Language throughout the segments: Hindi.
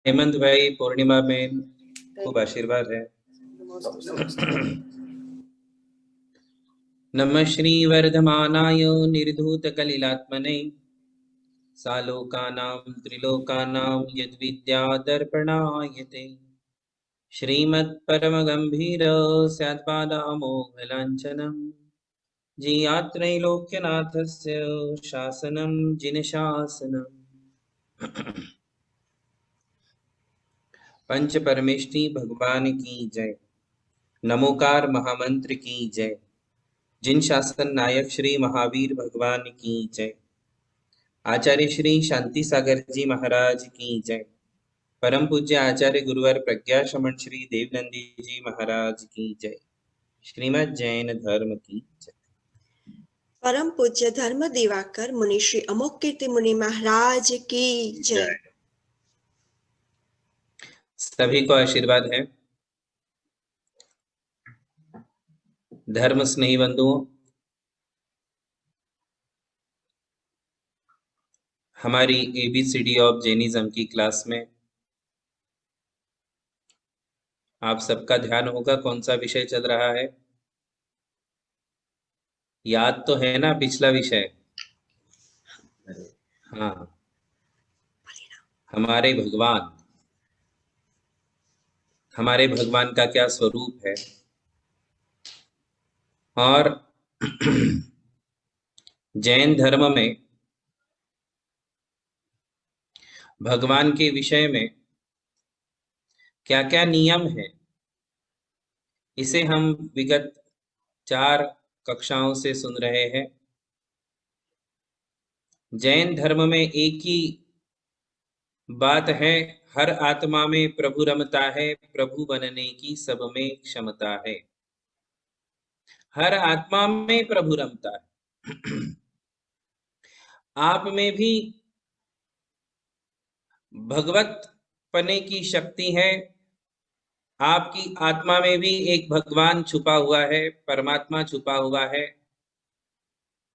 हेमंत भाई, पूर्णिमा में खूब आशीर्वाद है। नमः श्री वर्धमानाय निर्धूतकलिलात्मने सालोकानां त्रिलोकानां यद्विद्यादर्पणायते श्रीमत्परमगम्भीर स्यात्पादामोघलाञ्छनम् जियात्रैलोक्यनाथस्य शासनं जिनशासनम्। पंच परमेष्ठी भगवान की जय। नमोकार महामंत्र की जय। जिन शासन नायक श्री महावीर भगवान की जय। आचार्य श्री शांति सागर जी महाराज की जय। परम पूज्य आचार्य गुरुवर प्रज्ञा श्रमण श्री देवनंदी जी महाराज की जय। श्रीमद् जैन धर्म की जय। परम पूज्य धर्म दिवाकर मुनि श्री अमोघ कीर्ति मुनि महाराज की जय। सभी को आशीर्वाद है। धर्म स्नेही बंधुओं, हमारी एबीसीडी ऑफ जैनिज्म की क्लास में आप सबका ध्यान होगा कौन सा विषय चल रहा है। याद तो है ना पिछला विषय? हाँ, हमारे भगवान का क्या स्वरूप है। और जैन धर्म में भगवान के विषय में क्या क्या नियम है, इसे हम विगत 4 कक्षाओं से सुन रहे हैं। जैन धर्म में एक ही बात है, हर आत्मा में प्रभु रमता है, प्रभु बनने की सब में क्षमता है। हर आत्मा में प्रभु रमता है। आप में भी भगवत पने की शक्ति है। आपकी आत्मा में भी एक भगवान छुपा हुआ है, परमात्मा छुपा हुआ है,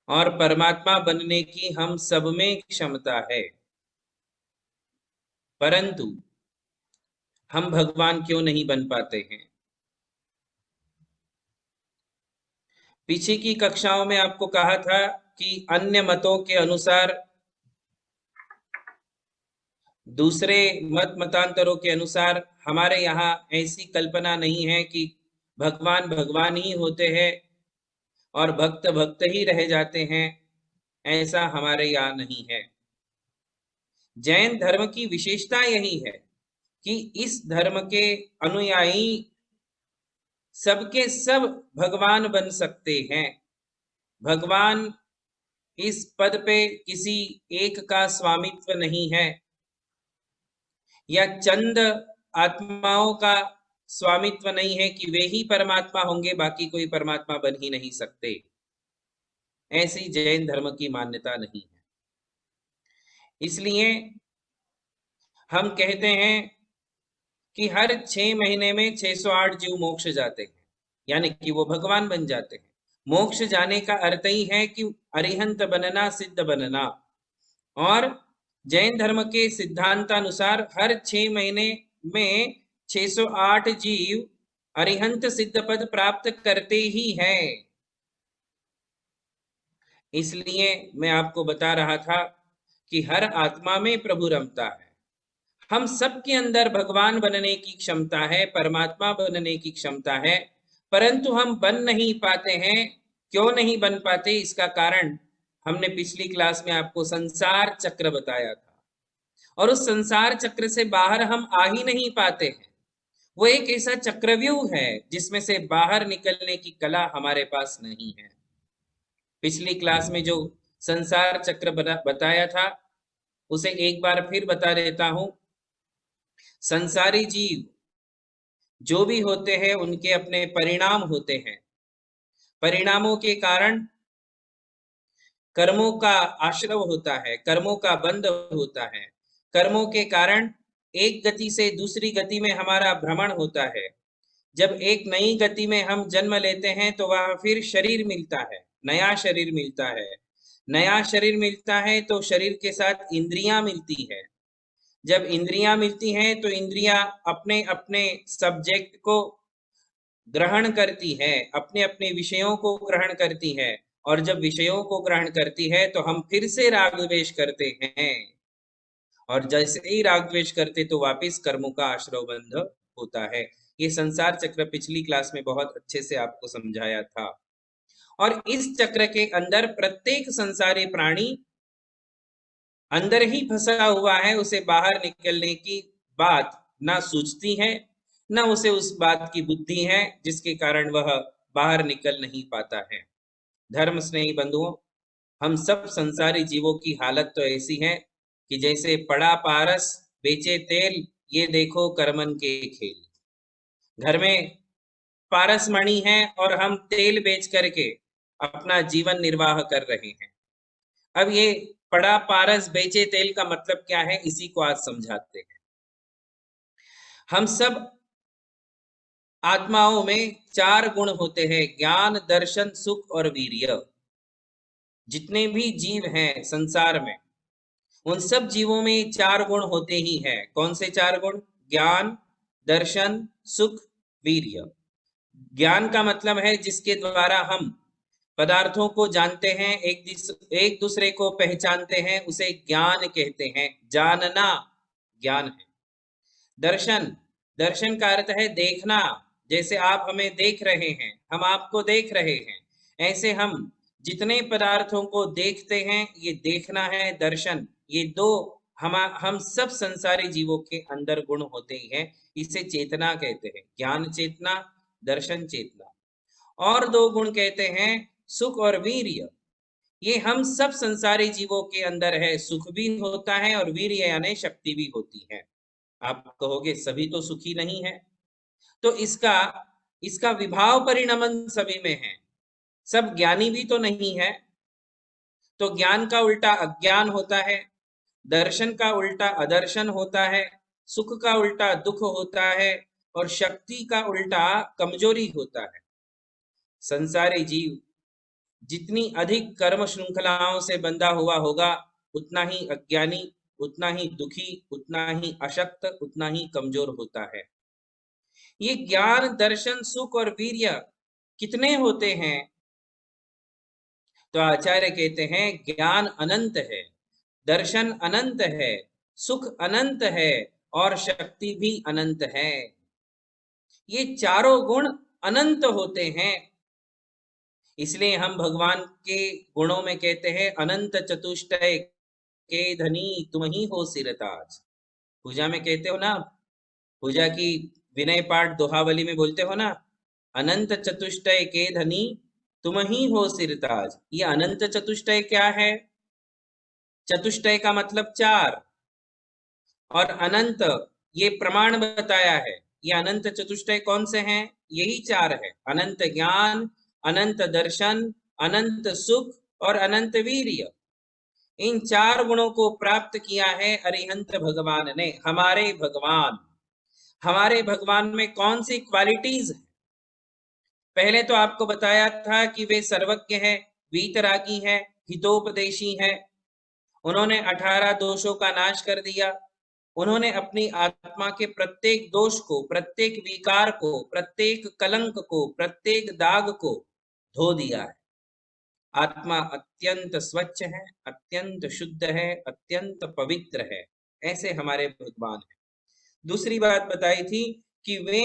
और परमात्मा बनने की हम सब में क्षमता है। परंतु हम भगवान क्यों नहीं बन पाते हैं? पीछे की कक्षाओं में आपको कहा था कि अन्य मतों के अनुसार, दूसरे मतांतरों के अनुसार हमारे यहाँ ऐसी कल्पना नहीं है कि भगवान भगवान ही होते हैं और भक्त भक्त ही रह जाते हैं। ऐसा हमारे यहाँ नहीं है। जैन धर्म की विशेषता यही है कि इस धर्म के अनुयायी सबके सब भगवान बन सकते हैं। भगवान इस पद पे किसी एक का स्वामित्व नहीं है, या चंद आत्माओं का स्वामित्व नहीं है कि वे ही परमात्मा होंगे, बाकी कोई परमात्मा बन ही नहीं सकते। ऐसी जैन धर्म की मान्यता नहीं है। इसलिए हम कहते हैं कि हर 6 महीने में 608 जीव मोक्ष जाते हैं, यानी कि वो भगवान बन जाते हैं। मोक्ष जाने का अर्थ ही है कि अरिहंत बनना, सिद्ध बनना। और जैन धर्म के सिद्धांतानुसार हर 6 महीने में 608 जीव अरिहंत सिद्ध पद प्राप्त करते ही हैं। इसलिए मैं आपको बता रहा था कि हर आत्मा में प्रभु रमता है। हम सबके अंदर भगवान बनने की क्षमता है, परमात्मा बनने की क्षमता है, परंतु हम बन नहीं पाते हैं। क्यों नहीं बन पाते? इसका कारण हमने पिछली क्लास में आपको संसार चक्र बताया था, और उस संसार चक्र से बाहर हम आ ही नहीं पाते हैं। वो एक ऐसा चक्रव्यूह है जिसमें से बाहर निकलने की कला हमारे पास नहीं है। पिछली क्लास में जो संसार चक्र बताया था उसे एक बार फिर बता देता हूं। संसारी जीव जो भी होते हैं उनके अपने परिणाम होते हैं। परिणामों के कारण कर्मों का आश्रव होता है, कर्मों का बंध होता है। कर्मों के कारण एक गति से दूसरी गति में हमारा भ्रमण होता है। जब एक नई गति में हम जन्म लेते हैं तो वह फिर शरीर मिलता है, नया शरीर मिलता है। नया शरीर मिलता है तो शरीर के साथ इंद्रियां मिलती है। जब इंद्रियां मिलती हैं तो इंद्रियां अपने अपने सब्जेक्ट को ग्रहण करती है, अपने अपने विषयों को ग्रहण करती है, और जब विषयों को ग्रहण करती है तो हम फिर से राग द्वेष करते हैं, और जैसे ही राग द्वेष करते तो वापिस कर्मों का आश्रव बंध होता है। ये संसार चक्र पिछली क्लास में बहुत अच्छे से आपको समझाया था। और इस चक्र के अंदर प्रत्येक संसारी प्राणी अंदर ही फंसा हुआ है, उसे बाहर निकलने की बात ना सूझती है, ना उसे उस बात की बुद्धि है, जिसके कारण वह बाहर निकल नहीं पाता है। धर्म स्नेही बंधुओं, हम सब संसारी जीवों की हालत तो ऐसी है कि जैसे पड़ा पारस बेचे तेल, ये देखो करमन के खेल। घर में पारस मणि है और हम तेल बेच करके अपना जीवन निर्वाह कर रहे हैं। अब ये पड़ा पारस बेचे तेल का मतलब क्या है, इसी को आज समझाते हैं। हम सब आत्माओं में 4 गुण होते हैं, ज्ञान, दर्शन, सुख और वीर्य। जितने भी जीव हैं संसार में, उन सब जीवों में 4 गुण होते ही हैं। कौन से 4 गुण? ज्ञान, दर्शन, सुख, वीर्य। ज्ञान का मतलब है जिसके द्वारा हम पदार्थों को जानते हैं, एक दूसरे को पहचानते हैं, उसे ज्ञान कहते हैं। जानना ज्ञान है। दर्शन, दर्शन का अर्थ है देखना। जैसे आप हमें देख रहे हैं, हम आपको देख रहे हैं, ऐसे हम जितने पदार्थों को देखते हैं, ये देखना है दर्शन। ये दो हम सब संसारी जीवों के अंदर गुण होते ही हैं। इसे चेतना कहते हैं, ज्ञान चेतना, दर्शन चेतना। और 2 गुण कहते हैं सुख और वीर्य। ये हम सब संसारी जीवों के अंदर है। सुख भी होता है और वीर्य यानी शक्ति भी होती है। आप कहोगे सभी तो सुखी नहीं है, तो इसका इसका विभाव परिणमन सभी में है। सब ज्ञानी भी तो नहीं है, तो ज्ञान का उल्टा अज्ञान होता है, दर्शन का उल्टा अदर्शन होता है, सुख का उल्टा दुख होता है, और शक्ति का उल्टा कमजोरी होता है। संसारी जीव जितनी अधिक कर्म श्रृंखलाओं से बंधा हुआ होगा, उतना ही अज्ञानी, उतना ही दुखी, उतना ही अशक्त, उतना ही कमजोर होता है। ये ज्ञान, दर्शन, सुख और वीर्य कितने होते हैं? तो आचार्य कहते हैं ज्ञान अनंत है, दर्शन अनंत है, सुख अनंत है, और शक्ति भी अनंत है। ये चारों गुण अनंत होते हैं। इसलिए हम भगवान के गुणों में कहते हैं अनंत चतुष्टय के धनी तुम ही हो सिरताज। पूजा में कहते हो ना, पूजा की विनय पाठ दोहावली में बोलते हो ना, अनंत चतुष्टय के धनी तुम ही हो सिरताज। ये अनंत चतुष्टय क्या है? चतुष्टय का मतलब 4, और अनंत ये प्रमाण बताया है। ये अनंत चतुष्टय कौन से हैं? यही 4 है, अनंत ज्ञान, अनंत दर्शन, अनंत सुख और अनंत वीर्य। इन 4 गुणों को प्राप्त किया है अरिहंत भगवान ने। हमारे भगवान में कौन सी क्वालिटीज है? पहले तो आपको बताया था कि वे सर्वज्ञ है, वीतरागी है, हितोपदेशी है। उन्होंने 18 दोषों का नाश कर दिया। उन्होंने अपनी आत्मा के प्रत्येक दोष को, प्रत्येक विकार को, प्रत्येक कलंक को, प्रत्येक दाग को धो दिया है। आत्मा अत्यंत स्वच्छ है, अत्यंत शुद्ध है, अत्यंत पवित्र है। ऐसे हमारे भगवान हैं। दूसरी बात बताई थी कि वे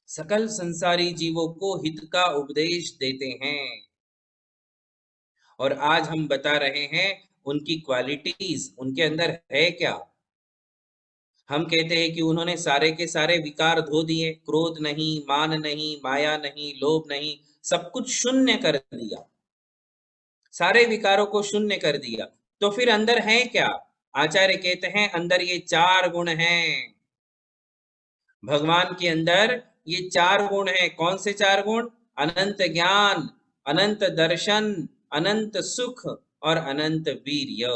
सकल संसारी जीवों को हित का उपदेश देते हैं। और आज हम बता रहे हैं उनकी क्वालिटीज, उनके अंदर है क्या। हम कहते हैं कि उन्होंने सारे के सारे विकार धो दिए, क्रोध नहीं, मान नहीं, माया नहीं, लोभ नहीं, सब कुछ शून्य कर दिया, सारे विकारों को शून्य कर दिया। तो फिर अंदर है क्या? आचार्य कहते हैं अंदर ये 4 गुण हैं। भगवान के अंदर ये 4 गुण हैं। कौन से 4 गुण? अनंत ज्ञान, अनंत दर्शन, अनंत सुख और अनंत वीर्य।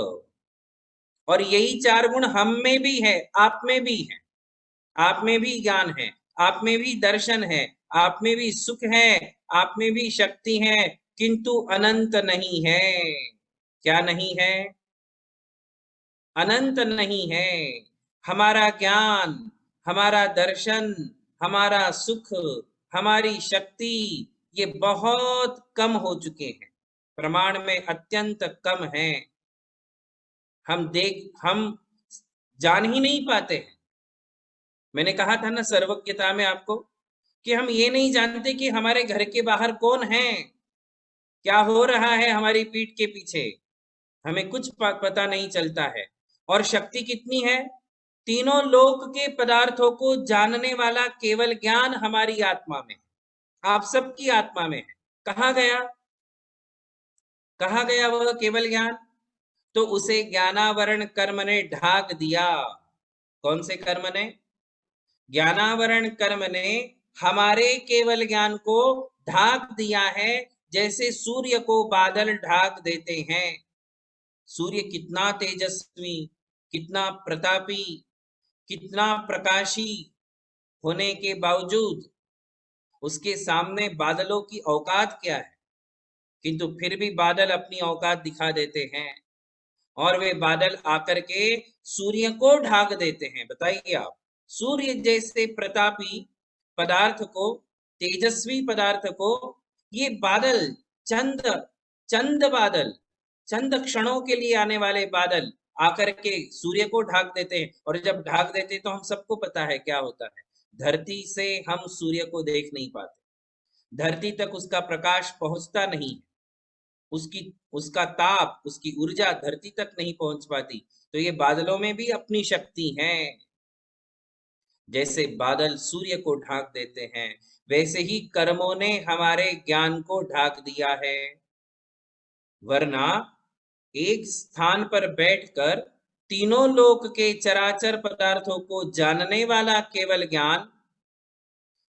और यही 4 गुण हम में भी है, आप में भी है। आप में भी ज्ञान है, आप में भी दर्शन है, आप में भी सुख है, आप में भी शक्ति है, किंतु अनंत नहीं है। क्या नहीं है? अनंत नहीं है। हमारा ज्ञान, हमारा दर्शन, हमारा सुख, हमारी शक्ति, ये बहुत कम हो चुके हैं, प्रमाण में अत्यंत कम है। हम जान ही नहीं पाते हैं। मैंने कहा था ना सर्वज्ञता में आपको कि हम ये नहीं जानते कि हमारे घर के बाहर कौन है, क्या हो रहा है हमारी पीठ के पीछे, हमें कुछ पता नहीं चलता है। और शक्ति कितनी है, तीनों लोक के पदार्थों को जानने वाला केवल ज्ञान हमारी आत्मा में, आप सबकी आत्मा में है। कहाँ गया, कहाँ गया वह केवल ज्ञान? तो उसे ज्ञानावरण कर्म ने ढाक दिया। कौन से कर्म ने? ज्ञानावरण कर्म ने हमारे केवल ज्ञान को ढाक दिया है, जैसे सूर्य को बादल ढाक देते हैं। सूर्य कितना तेजस्वी, कितना प्रतापी, कितना प्रकाशी होने के बावजूद उसके सामने बादलों की औकात क्या है, किंतु फिर भी बादल अपनी औकात दिखा देते हैं और वे बादल आकर के सूर्य को ढाक देते हैं। बताइए आप, सूर्य जैसे प्रतापी पदार्थ को, तेजस्वी पदार्थ को, ये बादल, चंद चंद बादल, चंद क्षणों के लिए आने वाले बादल आकर के सूर्य को ढाक देते हैं। और जब ढाक देते हैं तो हम सबको पता है क्या होता है, धरती से हम सूर्य को देख नहीं पाते, धरती तक उसका प्रकाश पहुंचता नहीं, उसका ताप, उसकी ऊर्जा धरती तक नहीं पहुंच पाती। तो ये बादलों में भी अपनी शक्ति है। जैसे बादल सूर्य को ढाक देते हैं, वैसे ही कर्मों ने हमारे ज्ञान को ढाक दिया है। वरना एक स्थान पर बैठकर तीनों लोक के चराचर पदार्थों को जानने वाला केवल ज्ञान,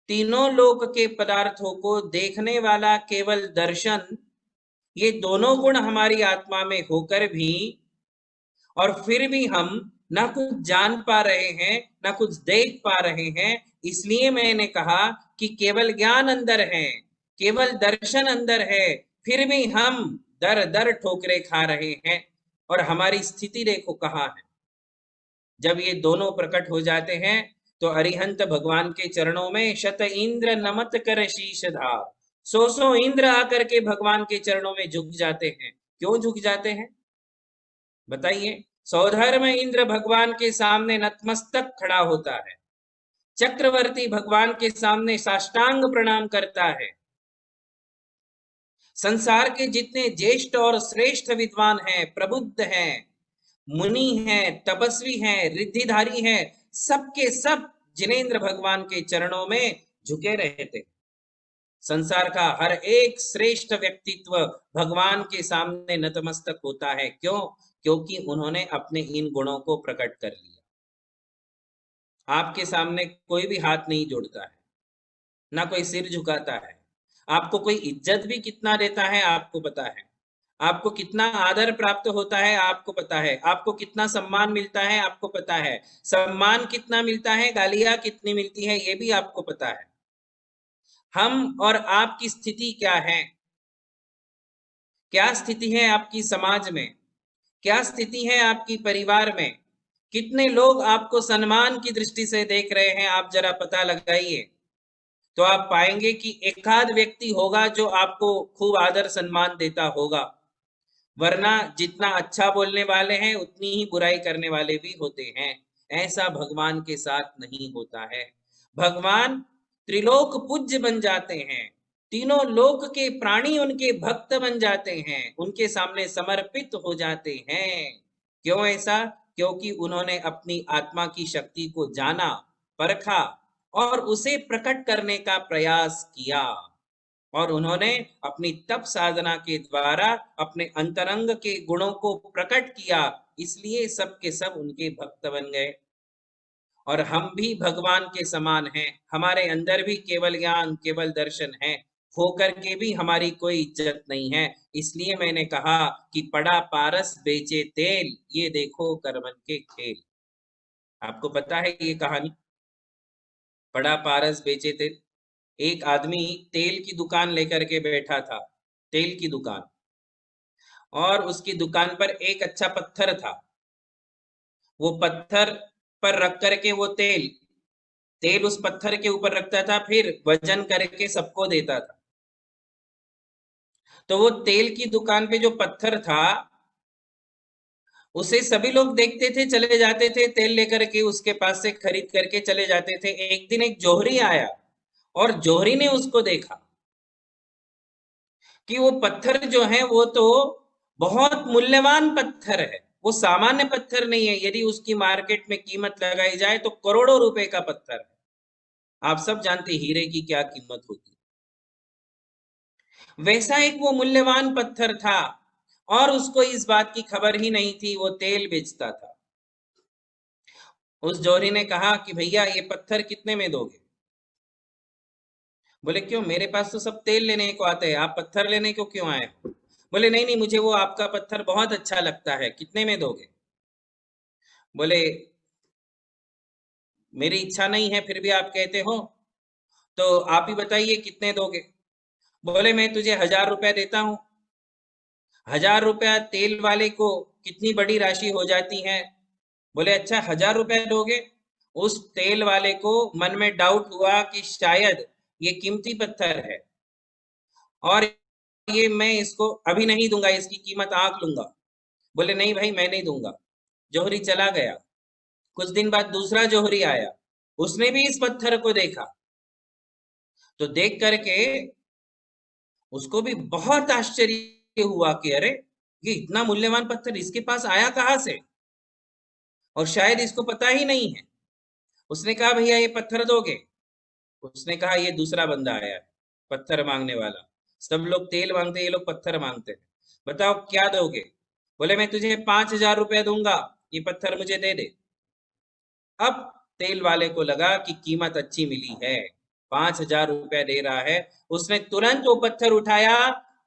तीनों लोक के पदार्थों को देखने वाला केवल दर्शन, ये दोनों गुण हमारी आत्मा में होकर भी, और फिर भी हम ना कुछ जान पा रहे हैं, ना कुछ देख पा रहे हैं। इसलिए मैंने कहा कि केवल ज्ञान अंदर है, केवल दर्शन अंदर है, फिर भी हम दर दर ठोकरे खा रहे हैं। और हमारी स्थिति देखो कहाँ है। जब ये दोनों प्रकट हो जाते हैं तो अरिहंत भगवान के चरणों में शत इंद्र नमत कर शीश धार, सौ इंद्र आकर के भगवान के चरणों में झुक जाते हैं। क्यों झुक जाते हैं बताइए? सौधर्म इंद्र भगवान के सामने नतमस्तक खड़ा होता है, चक्रवर्ती भगवान के सामने साष्टांग प्रणाम करता है। संसार के जितने ज्येष्ठ और श्रेष्ठ विद्वान हैं, प्रबुद्ध हैं, मुनि हैं, तपस्वी हैं, रिद्धिधारी हैं, सबके सब जिनेन्द्र भगवान के चरणों में झुके रहते। संसार का हर एक श्रेष्ठ व्यक्तित्व भगवान के सामने नतमस्तक होता है। क्यों? क्योंकि उन्होंने अपने इन गुणों को प्रकट कर लिया। आपके सामने कोई भी हाथ नहीं जोड़ता है, ना कोई सिर झुकाता है। आपको कोई इज्जत भी कितना देता है आपको पता है, आपको कितना आदर प्राप्त होता है आपको पता है, आपको कितना सम्मान मिलता है आपको पता है, सम्मान कितना मिलता है, गालियां कितनी मिलती है, ये भी आपको पता है। हम और आपकी स्थिति क्या है? क्या स्थिति है आपकी समाज में? क्या स्थिति है आपकी परिवार में? कितने लोग आपको सम्मान की दृष्टि से देख रहे हैं, आप जरा पता लगाइए। तो आप पाएंगे कि एकाध व्यक्ति होगा जो आपको खूब आदर सम्मान देता होगा, वरना जितना अच्छा बोलने वाले हैं उतनी ही बुराई करने वाले भी होते हैं। ऐसा भगवान के साथ नहीं होता है। भगवान त्रिलोक पूज्य बन जाते हैं, तीनों लोक के प्राणी उनके भक्त बन जाते हैं, उनके सामने समर्पित हो जाते हैं। क्यों ऐसा? क्योंकि उन्होंने अपनी आत्मा की शक्ति को जाना, परखा और उसे प्रकट करने का प्रयास किया, और उन्होंने अपनी तप साधना के द्वारा अपने अंतरंग के गुणों को प्रकट किया, इसलिए सब के सब उनके भक्त बन गए। और हम भी भगवान के समान हैं, हमारे अंदर भी केवल ज्ञान, केवल दर्शन है, होकर के भी हमारी कोई इज्जत नहीं है। इसलिए मैंने कहा कि पड़ा पारस बेचे तेल, ये देखो करमन के खेल। आपको पता है ये कहानी? पड़ा पारस बेचे तेल। एक आदमी तेल की दुकान लेकर के बैठा था, तेल की दुकान, और उसकी दुकान पर एक अच्छा पत्थर था। वो पत्थर पर रख करके वो तेल तेल उस पत्थर के ऊपर रखता था, फिर वजन करके सबको देता था। तो वो तेल की दुकान पे जो पत्थर था, उसे सभी लोग देखते थे, चले जाते थे तेल लेकर के, उसके पास से खरीद करके चले जाते थे। एक दिन एक जोहरी आया और जोहरी ने उसको देखा कि वो पत्थर जो है वो तो बहुत मूल्यवान पत्थर है, वो सामान्य पत्थर नहीं है। यदि उसकी मार्केट में कीमत लगाई जाए तो करोड़ों रुपए का पत्थर है। आप सब जानते हीरे की क्या कीमत होती है। वैसा एक वो मूल्यवान पत्थर था और उसको इस बात की खबर ही नहीं थी, वो तेल बेचता था। उस जोहरी ने कहा कि भैया ये पत्थर कितने में दोगे? बोले क्यों, मेरे पास तो सब तेल लेने को आते हैं, आप पत्थर लेने को क्यों आए हो? बोले नहीं नहीं, मुझे वो आपका पत्थर बहुत अच्छा लगता है, कितने में दोगे? बोले मेरी इच्छा नहीं है, फिर भी आप कहते हो, तो आप ही बताइए कितने दोगे? बोले मैं तुझे 1,000 रुपया देता हूँ। 1,000 रुपया तेल वाले को कितनी बड़ी राशि हो जाती है? बोले अच्छा 1,000 रुपया दोगे? उस तेल वाले को मन में डाउट हुआ कि शायद ये कीमती पत्थर है और ये मैं इसको अभी नहीं दूंगा, इसकी कीमत आंक लूंगा। बोले नहीं भाई, मैं नहीं दूंगा। जोहरी चला गया। कुछ दिन बाद दूसरा जोहरी आया, उसने भी इस पत्थर को देखा। तो देख करके उसको भी बहुत आश्चर्य हुआ कि अरे, ये इतना मूल्यवान पत्थर इसके पास आया कहाँ से, और शायद इसको पता ही नहीं है। उसने कहा भैया ये पत्थर दोगे? उसने कहा ये दूसरा बंदा आया है, पत्थर मांगने वाला। सब लोग तेल मांगते, ये लोग पत्थर मांगते हैं। बताओ क्या दोगे? बोले मैं तुझे 5,000 रुपया दूंगा, ये पत्थर मुझे दे दे। अब तेल वाले को लगा कि कीमत अच्छी मिली है, 5,000 रुपया दे रहा है। उसने तुरंत वो पत्थर उठाया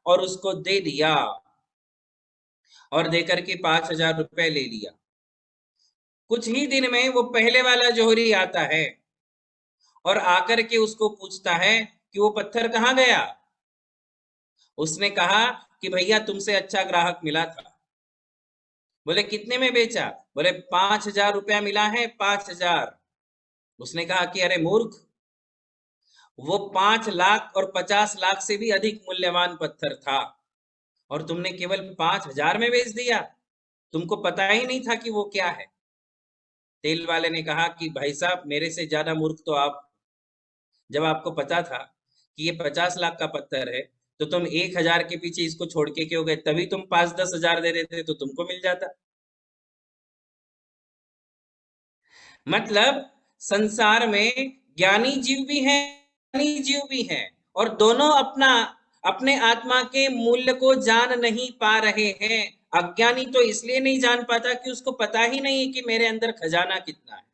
और उसको दे दिया और देकर के 5,000 रुपये ले लिया। कुछ ही दिन में वो पहले वाला जोहरी आता है और आकर के उसको पूछता है कि वो पत्थर कहाँ गया? उसने कहा कि भैया तुमसे अच्छा ग्राहक मिला था। बोले कितने में बेचा? बोले 5,000 रुपया मिला है, 5,000। उसने कहा कि अरे मूर्ख, वो 5 लाख और 50 लाख से भी अधिक मूल्यवान पत्थर था और तुमने केवल 5,000 में बेच दिया, तुमको पता ही नहीं था कि वो क्या है। तेल वाले ने कहा कि भाई साहब, मेरे से ज्यादा मूर्ख तो आप। जब आपको पता था कि ये 50 लाख का पत्थर है, तो तुम 1,000 के पीछे इसको छोड़ के क्यों गए? तभी तुम 5-10 हजार दे देते तो तुमको मिल जाता। मतलब संसार में ज्ञानी जीव भी हैं, ज्ञानी जीव भी हैं, और दोनों अपना अपने आत्मा के मूल्य को जान नहीं पा रहे हैं। अज्ञानी तो इसलिए नहीं जान पाता कि उसको पता ही नहीं है कि मेरे अंदर खजाना कितना है,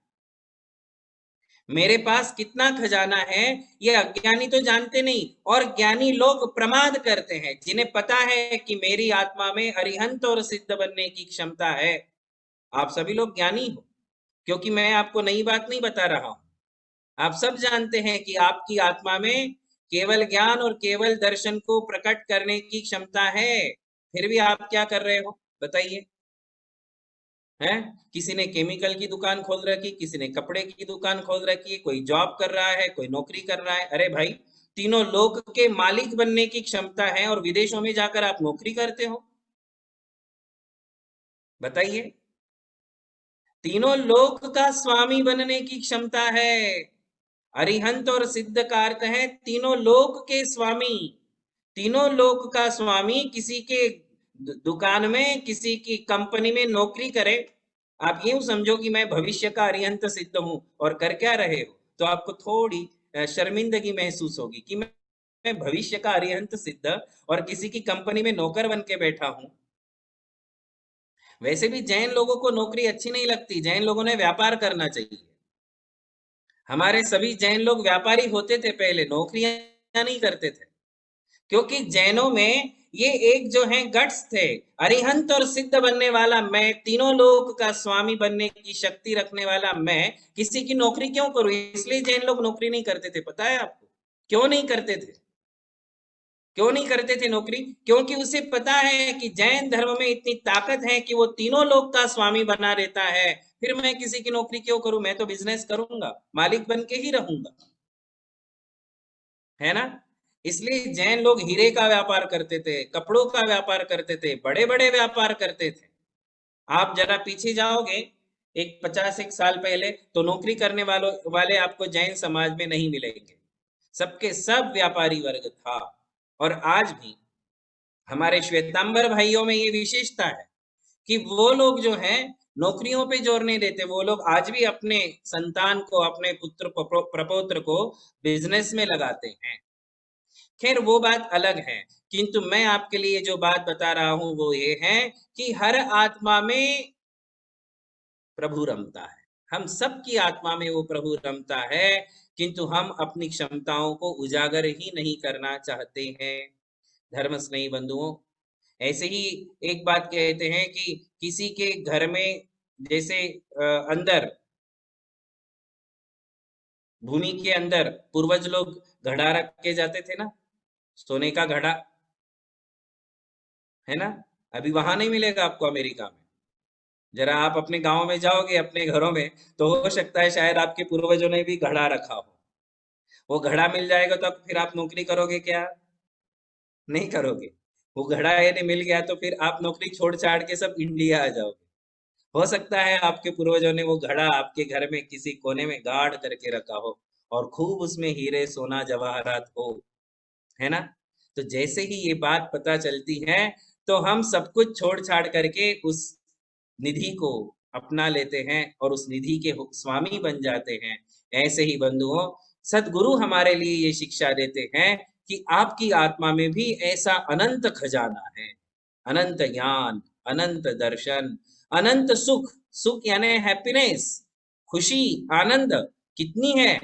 मेरे पास कितना खजाना है, ये अज्ञानी तो जानते नहीं। और ज्ञानी लोग प्रमाद करते हैं, जिन्हें पता है कि मेरी आत्मा में अरिहंत और सिद्ध बनने की क्षमता है। आप सभी लोग ज्ञानी हो, क्योंकि मैं आपको नई बात नहीं बता रहा हूं। आप सब जानते हैं कि आपकी आत्मा में केवल ज्ञान और केवल दर्शन को प्रकट करने की क्षमता है। फिर भी आप क्या कर रहे हो बताइए? हैं? किसी ने केमिकल की दुकान खोल रखी, किसी ने कपड़े की दुकान खोल रखी, कोई जॉब कर रहा है, कोई नौकरी कर रहा है। अरे भाई, तीनों लोक के मालिक बनने की क्षमता है और विदेशों में जाकर आप नौकरी करते हो। बताइए, तीनों लोक का स्वामी बनने की क्षमता है। अरिहंत और सिद्ध का अर्थ है तीनों लोक के स्वामी। तीनों लोक का स्वामी किसी के दुकान में, किसी की कंपनी में नौकरी करे। आप यूं समझो कि मैं भविष्य का अरिहंत सिद्ध हूं और कर क्या रहे हो, तो आपको थोड़ी शर्मिंदगी महसूस होगी कि मैं भविष्य का अरिहंत सिद्ध और किसी की कंपनी में नौकर बन के बैठा हूं। वैसे भी जैन लोगों को नौकरी अच्छी नहीं लगती, जैन लोगों ने व्यापार करना चाहिए। हमारे सभी जैन लोग व्यापारी होते थे पहले, नौकरियां नहीं करते थे। क्योंकि जैनों में ये एक जो है गट्स थे, अरिहंत और सिद्ध बनने वाला मैं, तीनों लोक का स्वामी बनने की शक्ति रखने वाला मैं किसी की नौकरी क्यों करूं? इसलिए जैन लोग नौकरी नहीं करते थे। पता है आपको क्यों नहीं करते थे? क्यों नहीं करते थे नौकरी? क्योंकि उसे पता है कि जैन धर्म में इतनी ताकत है कि वो तीनों लोक का स्वामी बना देता है। फिर मैं किसी की नौकरी क्यों करूं? मैं तो बिजनेस करूंगा, मालिक बन के ही रहूंगा, है ना? इसलिए जैन लोग हीरे का व्यापार करते थे, कपड़ों का व्यापार करते थे, बड़े बड़े व्यापार करते थे। आप जरा पीछे जाओगे एक 50 एक साल पहले, तो नौकरी करने वाले आपको जैन समाज में नहीं मिलेंगे। सबके सब व्यापारी वर्ग था। और आज भी हमारे श्वेतांबर भाइयों में ये विशेषता है कि वो लोग जो हैं नौकरियों पे जोर नहीं देते। वो लोग आज भी अपने संतान को, अपने पुत्र प्रपौत्र को बिजनेस में लगाते हैं। खैर वो बात अलग है, किंतु मैं आपके लिए जो बात बता रहा हूं वो ये है कि हर आत्मा में प्रभु रमता है। हम सबकी आत्मा में वो प्रभु रमता है, किंतु हम अपनी क्षमताओं को उजागर ही नहीं करना चाहते हैं। धर्म स्नेही बंधुओं, ऐसे ही एक बात कहते हैं कि किसी के घर में जैसे अंदर भूमि के अंदर पूर्वज लोग घड़ा रख के जाते थे ना, सोने का घड़ा, है ना? अभी वहां नहीं मिलेगा आपको अमेरिका में। जरा आप अपने गांव में जाओगे, अपने घरों में, तो हो सकता है शायद आपके पूर्वजों ने भी घड़ा रखा हो। वो घड़ा मिल जाएगा तो फिर आप नौकरी करोगे क्या? नहीं करोगे। वो घड़ा यदि मिल गया तो फिर आप नौकरी छोड़ छाड़ के सब इंडिया आ जाओगे। हो सकता है आपके पूर्वजों ने वो घड़ा आपके घर में किसी कोने में गाड़ करके रखा हो और खूब उसमें हीरे सोना जवाहरात हो, है ना? तो जैसे ही ये बात पता चलती है, तो हम सब कुछ छोड़ छाड़ करके उस निधि को अपना लेते हैं और उस निधि के स्वामी बन जाते हैं। ऐसे ही बंधुओं, सदगुरु हमारे लिए ये शिक्षा देते हैं कि आपकी आत्मा में भी ऐसा अनंत खजाना है, अनंत ज्ञान, अनंत दर्शन, अनंत सुख। सुख यानी हैप्पीनेस, खुशी, आनंद कितनी है?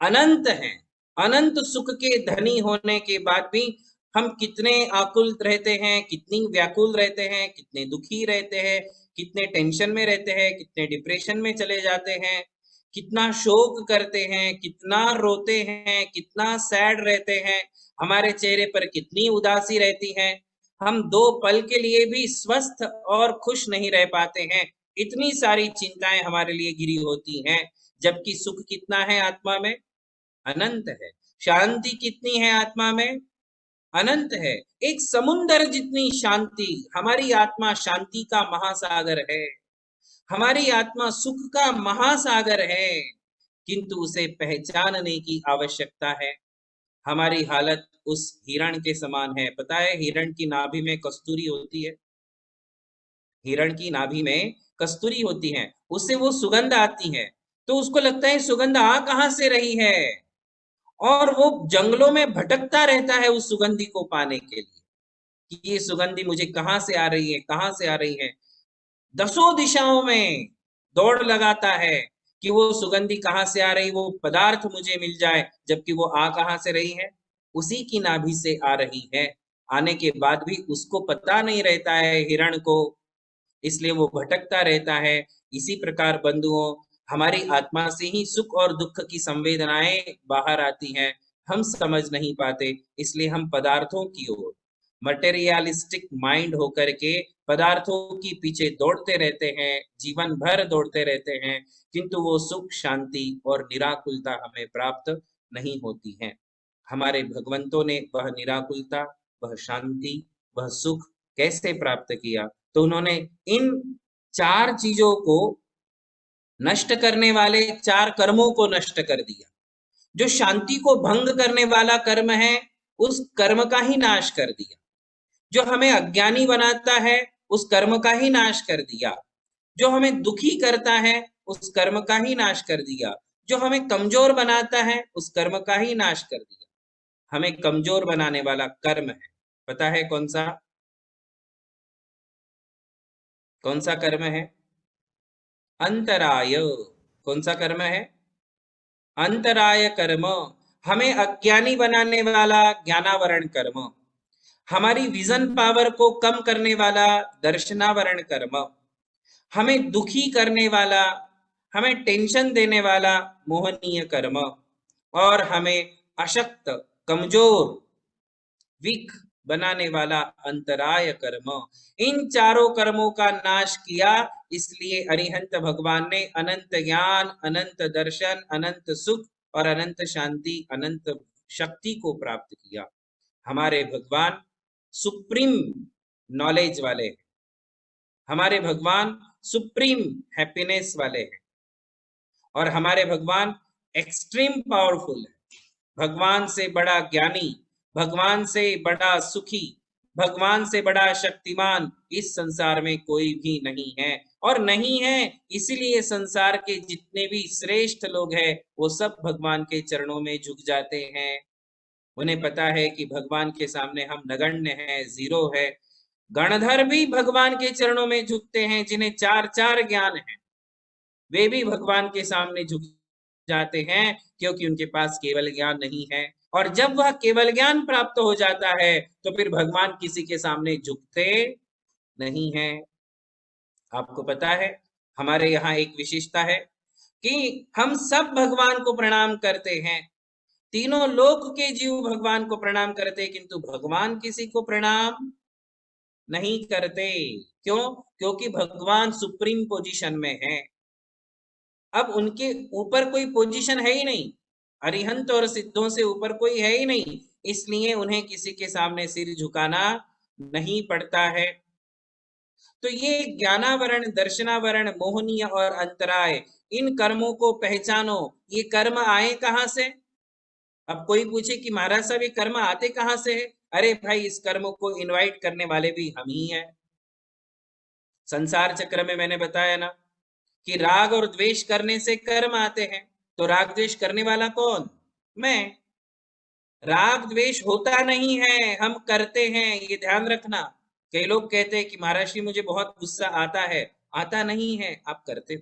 अनंत है। अनंत सुख के धनी होने के बाद भी हम कितने आकुल रहते हैं, कितनी व्याकुल रहते हैं, कितने दुखी रहते हैं, कितने टेंशन में रहते हैं, कितने डिप्रेशन में चले जाते हैं, कितना शोक करते हैं, कितना रोते हैं, कितना सैड रहते हैं, हमारे चेहरे पर कितनी उदासी रहती है। हम 2 पल के लिए भी स्वस्थ और खुश नहीं रह पाते हैं। इतनी सारी चिंताएं हमारे लिए घिरी होती हैं, जबकि सुख कितना है आत्मा में? अनंत है। शांति कितनी है आत्मा में? अनंत है। एक समुंदर जितनी शांति। हमारी आत्मा शांति का महासागर है, हमारी आत्मा सुख का महासागर है, किंतु उसे पहचानने की आवश्यकता है। हमारी हालत उस हिरण के समान है। पता है हिरण की नाभि में कस्तूरी होती है, हिरण की नाभि में कस्तूरी होती है, उससे वो सुगंध आती है, तो उसको लगता है सुगंध आ कहां से रही है, और वो जंगलों में भटकता रहता है उस सुगंधी को पाने के लिए कि ये सुगंधी मुझे कहां से आ रही है, कहां से आ रही है। 10 दिशाओं में दौड़ लगाता है कि वो सुगंधी कहां से आ रही, वो पदार्थ मुझे मिल जाए, जबकि वो आ कहां से रही है? उसी की नाभि से आ रही है। आने के बाद भी उसको पता नहीं रहता है हिरण को, इसलिए वो भटकता रहता है। इसी प्रकार बंधुओं, हमारी आत्मा से ही सुख और दुख की संवेदनाएं बाहर आती हैं। हम समझ नहीं पाते, इसलिए हम पदार्थों की ओर, मटेरियलिस्टिक माइंड होकर के पदार्थों की पीछे दौड़ते रहते हैं, जीवन भर दौड़ते रहते हैं, किंतु वो सुख, शांति और निराकुलता हमें प्राप्त नहीं होती है। हमारे भगवंतों ने वह निराकुलता, वह शांति, वह सुख कैसे प्राप्त किया? तो उन्होंने इन 4 चीजों को नष्ट करने वाले 4 कर्मों को नष्ट कर दिया। जो शांति को भंग करने वाला कर्म है, उस कर्म का ही नाश कर दिया। जो हमें अज्ञानी बनाता है, उस कर्म का ही नाश कर दिया। जो हमें दुखी करता है, उस कर्म का ही नाश कर दिया। जो हमें कमजोर बनाता है, उस कर्म का ही नाश कर दिया। हमें कमजोर बनाने वाला कर्म है, पता है कौन सा? कौन सा कर्म है? अंतराय। कौन सा कर्म है? अंतराय कर्म। हमें अज्ञानी बनाने वाला ज्ञानावरण कर्म, हमारी विजन पावर को कम करने वाला दर्शनावरण कर्म, हमें दुखी करने वाला, हमें टेंशन देने वाला मोहनीय कर्म, और हमें अशक्त, कमजोर विक बनाने वाला अंतराय कर्म, इन चारों कर्मों का नाश किया। इसलिए अरिहंत भगवान ने अनंत ज्ञान, अनंत दर्शन, अनंत सुख और अनंत शांति, अनंत शक्ति को प्राप्त किया। हमारे भगवान सुप्रीम नॉलेज वाले हैं, हमारे भगवान सुप्रीम हैप्पीनेस वाले हैं, और हमारे भगवान एक्सट्रीम पावरफुल है। भगवान से बड़ा ज्ञानी, भगवान से बड़ा सुखी, भगवान से बड़ा शक्तिमान इस संसार में कोई भी नहीं है, और नहीं है इसीलिए संसार के जितने भी श्रेष्ठ लोग हैं वो सब भगवान के चरणों में झुक जाते हैं। उन्हें पता है कि भगवान के सामने हम नगण्य हैं, जीरो है। गणधर भी भगवान के चरणों में झुकते हैं, जिन्हें चार चार ज्ञान है, वे भी भगवान के सामने झुक जाते हैं, क्योंकि उनके पास केवल ज्ञान नहीं है। और जब वह केवल ज्ञान प्राप्त हो जाता है तो फिर भगवान किसी के सामने झुकते नहीं है। आपको पता है हमारे यहाँ एक विशेषता है कि हम सब भगवान को प्रणाम करते हैं, तीनों लोक के जीव भगवान को प्रणाम करते, किंतु भगवान किसी को प्रणाम नहीं करते। क्यों? क्योंकि भगवान सुप्रीम पोजीशन में है। अब उनके ऊपर कोई पोजीशन है ही नहीं, अरिहंत और सिद्धों से ऊपर कोई है ही नहीं, इसलिए उन्हें किसी के सामने सिर झुकाना नहीं पड़ता है। तो ये ज्ञानावरण, दर्शनावरण, मोहनीय और अंतराय, इन कर्मों को पहचानो। ये कर्म आए कहां से? अब कोई पूछे कि महाराज साहब ये कर्म आते कहां से है? अरे भाई, इस कर्म को इनवाइट करने वाले भी हम ही हैं। संसार चक्र में मैंने बताया ना कि राग और द्वेष करने से कर्म आते हैं, तो राग द्वेष करने वाला कौन? मैं। राग द्वेष होता नहीं है, हम करते हैं, ये ध्यान रखना। कई लोग कहते हैं कि महाराज जी मुझे बहुत गुस्सा आता है, आता नहीं है, आप करते हो।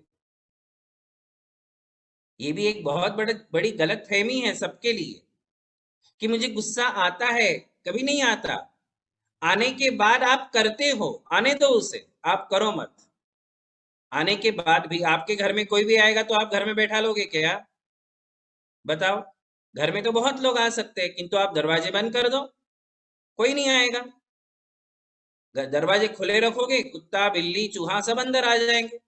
ये भी एक बहुत बड़ी गलतफहमी है सबके लिए कि मुझे गुस्सा आता है। कभी नहीं आता, आने के बाद आप करते हो। आने दो उसे, आप करो मत। आने के बाद भी आपके घर में कोई भी आएगा तो आप घर में बैठा लोगे क्या? बताओ। घर में तो बहुत लोग आ सकते हैं, किंतु आप दरवाजे बंद कर दो, कोई नहीं आएगा। दरवाजे खुले रखोगे, कुत्ता, बिल्ली, चूहा सब अंदर आ जाएंगे।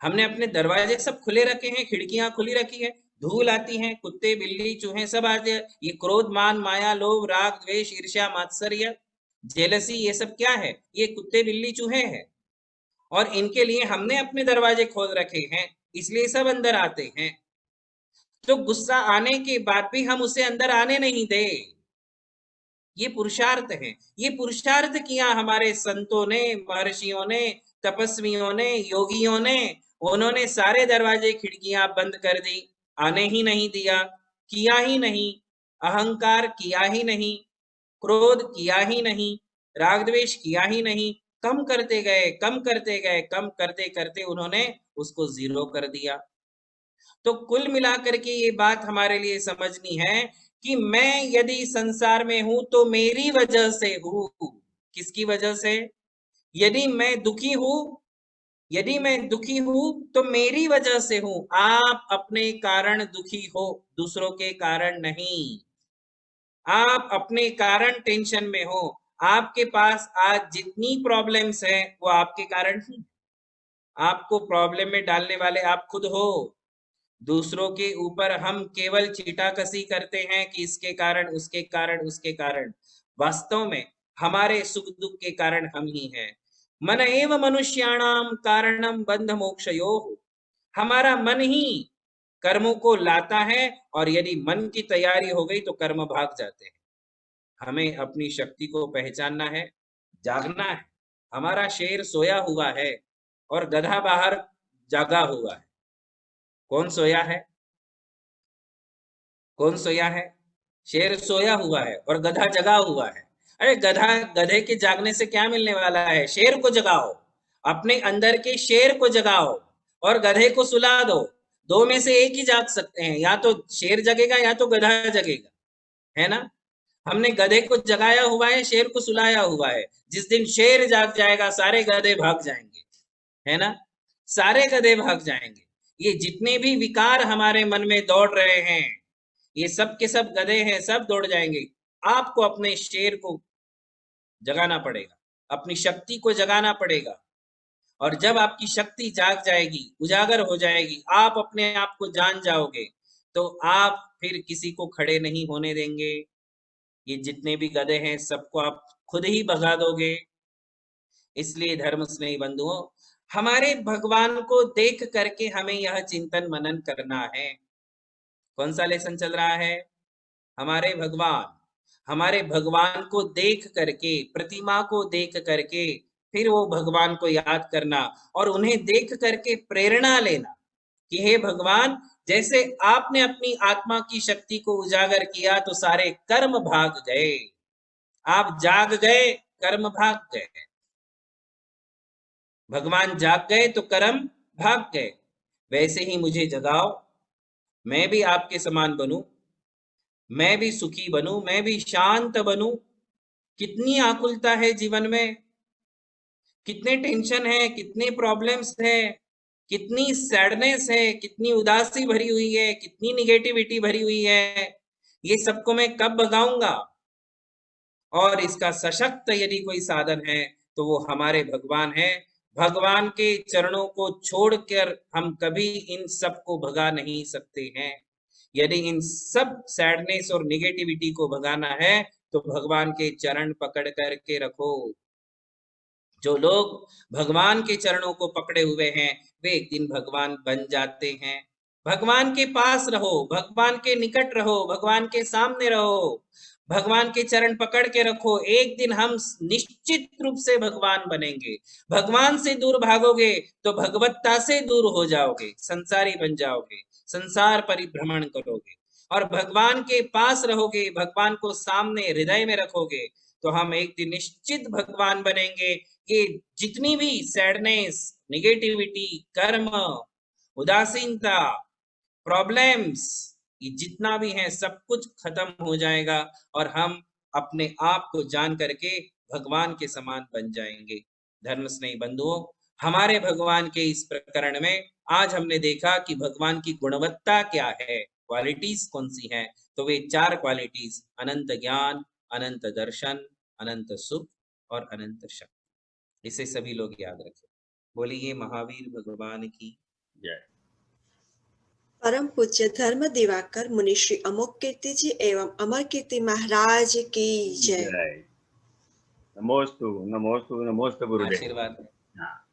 हमने अपने दरवाजे सब खुले रखे हैं, खिड़कियां खुली रखी है, धूल आती है, कुत्ते, बिल्ली, चूहे सब आ जाए। ये क्रोध, मान, माया, लोभ, राग, द्वेष, ईर्ष्या, मात्सर्य, जेलसी, ये सब क्या है? ये कुत्ते, बिल्ली, चूहे हैं, और इनके लिए हमने अपने दरवाजे खोल रखे हैं, इसलिए सब अंदर आते हैं। तो गुस्सा आने के बाद भी हम उसे अंदर आने नहीं दे, ये पुरुषार्थ है। ये पुरुषार्थ किया हमारे संतों ने, महर्षियों ने, तपस्वियों ने, योगियों ने। उन्होंने सारे दरवाजे खिड़कियां बंद कर दी, आने ही नहीं दिया, किया ही नहीं, अहंकार किया ही नहीं, क्रोध किया ही नहीं, राग द्वेष किया ही नहीं। कम करते गए, कम करते गए, कम करते करते उन्होंने उसको जीरो कर दिया। तो कुल मिलाकर के ये बात हमारे लिए समझनी है कि मैं यदि संसार में हूं तो मेरी वजह से हूं। किसकी वजह से? यदि मैं दुखी हूं, यदि मैं दुखी हूं तो मेरी वजह से हूं। आप अपने कारण दुखी हो, दूसरों के कारण नहीं। आप अपने कारण टेंशन में हो। आपके पास आज जितनी प्रॉब्लम्स हैं वो आपके कारण ही। आपको प्रॉब्लम में डालने वाले आप खुद हो। दूसरों के ऊपर हम केवल छीटाकसी करते हैं कि इसके कारण, उसके कारण, उसके कारण। वास्तव में हमारे सुख दुख के कारण हम ही हैं। मन एव मनुष्याणाम कारणम बंध मोक्षयोः। हमारा मन ही कर्मों को लाता है, और यदि मन की तैयारी हो गई तो कर्म भाग जाते हैं। हमें अपनी शक्ति को पहचानना है, जागना है। हमारा शेर सोया हुआ है और गधा बाहर जागा हुआ है। कौन सोया है? कौन सोया है? शेर सोया हुआ है और गधा जगा हुआ है। अरे गधे के जागने से क्या मिलने वाला है? शेर को जगाओ, अपने अंदर के शेर को जगाओ, और गधे को सुला दो। दो में से एक ही जाग सकते हैं, या तो शेर जगेगा या तो गधा जगेगा, है ना? हमने गधे को जगाया हुआ है, शेर को सुलाया हुआ है। जिस दिन शेर जाग जाएगा सारे गधे भाग जाएंगे, है ना? सारे गधे भाग जाएंगे। ये जितने भी विकार हमारे मन में दौड़ रहे हैं, ये सब के सब गधे हैं, सब दौड़ जाएंगे। आपको अपने शेर को जगाना पड़ेगा, अपनी शक्ति को जगाना पड़ेगा। और जब आपकी शक्ति जाग जाएगी, उजागर हो जाएगी, आप अपने आप को जान जाओगे, तो आप फिर किसी को खड़े नहीं होने देंगे। ये जितने भी गधे हैं सबको आप खुद ही भगा दोगे। इसलिए धर्म स्नेही बंधुओं, हमारे भगवान को देख करके हमें यह चिंतन मनन करना है। कौन सा लेसन चल रहा है? हमारे भगवान को देख करके, प्रतिमा को देख करके फिर वो भगवान को याद करना और उन्हें देख करके प्रेरणा लेना कि हे भगवान, जैसे आपने अपनी आत्मा की शक्ति को उजागर किया तो सारे कर्म भाग गए, आप जाग गए, कर्म भाग गए। भगवान जाग गए तो कर्म भाग गए। वैसे ही मुझे जगाओ, मैं भी आपके समान बनूं, मैं भी सुखी बनूं, मैं भी शांत बनूं। कितनी आकुलता है जीवन में, कितने टेंशन है, कितने प्रॉब्लम्स है, कितनी सैडनेस है, कितनी उदासी भरी हुई है, कितनी निगेटिविटी भरी हुई है। ये सबको मैं कब भगाऊंगा? और इसका सशक्त यदि कोई साधन है तो वो हमारे भगवान है। भगवान के चरणों को छोड़कर हम कभी इन सब को भगा नहीं सकते हैं। यदि इन सब सैडनेस और निगेटिविटी को भगाना है तो भगवान के चरण पकड़ करके रखो। जो लोग भगवान के चरणों को पकड़े हुए हैं वे एक दिन भगवान बन जाते हैं। भगवान के पास रहो, भगवान के निकट रहो, भगवान के सामने रहो, भगवान के चरण पकड़ के रखो। एक दिन हम निश्चित रूप से भगवान बनेंगे। भगवान से दूर भागोगे तो भगवत्ता से दूर हो जाओगे, संसारी बन जाओगे, संसार परिभ्रमण करोगे। और भगवान के पास रहोगे, भगवान को सामने हृदय में रखोगे तो हम एक दिन निश्चित भगवान बनेंगे। ये जितनी भी सैडनेस, निगेटिविटी, कर्म, उदासीनता, प्रॉब्लम्स, ये जितना भी है सब कुछ खत्म हो जाएगा और हम अपने आप को जान करके भगवान के समान बन जाएंगे। धर्म स्नेही बंधुओं, हमारे भगवान के इस प्रकरण में आज हमने देखा कि भगवान की गुणवत्ता क्या है, क्वालिटीज कौन सी हैं। तो वे 4 क्वालिटीज, अनंत ज्ञान, अनंत दर्शन, अनंत सुख और अनंत शक्ति। इसे सभी लोग याद रखें। बोलिए महावीर भगवान की जय। परम पूज्य धर्म दिवाकर मुनि श्री अमोक कीर्ति जी एवं अमर कीर्ति महाराज की जय। नमोस्तु नमोस्तु नमोस्तु गुरुदेव। आशीर्वाद। हाँ।